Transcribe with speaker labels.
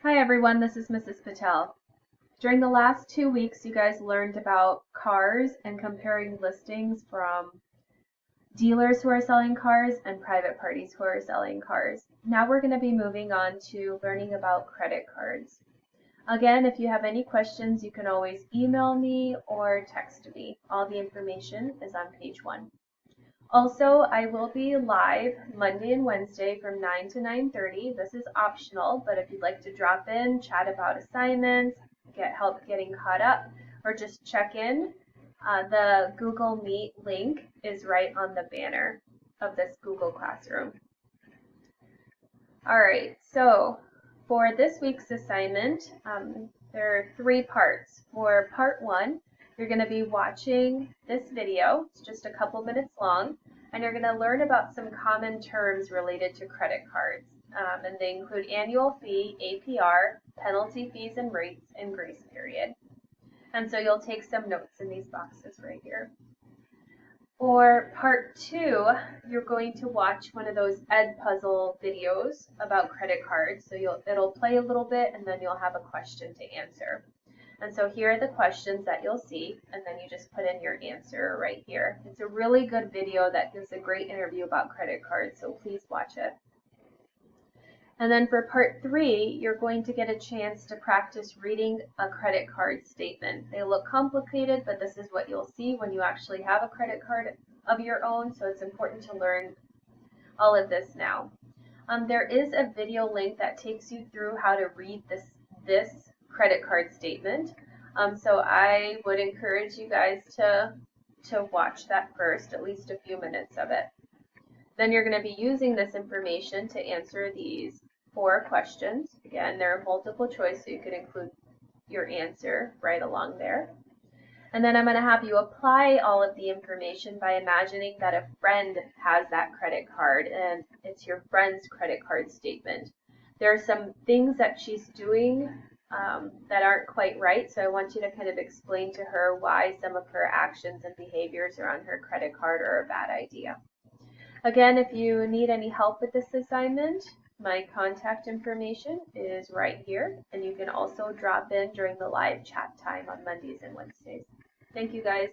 Speaker 1: Hi everyone, this is Mrs. Patel. During the last 2 weeks, you guys learned about cars and comparing listings from dealers who are selling cars and private parties who are selling cars. Now we're going to be moving on to learning about credit cards. Again, if you have any questions, you can always email me or text me. All the information is on page 1. Also, I will be live Monday and Wednesday from 9 to 9:30. This is optional, but if you'd like to drop in, chat about assignments, get help getting caught up, or just check in, the Google Meet link is right on the banner of this Google Classroom. All right, so for this week's assignment, there are 3 parts. For part 1, you're going to be watching this video. It's just a couple minutes long, and you're going to learn about some common terms related to credit cards. And they include annual fee, APR, penalty fees and rates, and grace period. And so you'll take some notes in these boxes right here. For part 2, you're going to watch one of those Edpuzzle videos about credit cards. So it'll play a little bit, and then you'll have a question to answer. And so here are the questions that you'll see, and then you just put in your answer right here. It's a really good video that gives a great interview about credit cards, so please watch it. And then for part 3, you're going to get a chance to practice reading a credit card statement. They look complicated, but this is what you'll see when you actually have a credit card of your own, so it's important to learn all of this now. There is a video link that takes you through how to read this credit card statement. So I would encourage you guys to watch that first, at least a few minutes of it. Then you're going to be using this information to answer these 4 questions. Again, they're multiple choice, so you can include your answer right along there. And then I'm going to have you apply all of the information by imagining that a friend has that credit card and it's your friend's credit card statement. There are some things that she's doing that aren't quite right, so I want you to kind of explain to her why some of her actions and behaviors around her credit card are a bad idea. Again, if you need any help with this assignment, my contact information is right here, and you can also drop in during the live chat time on Mondays and Wednesdays. Thank you guys.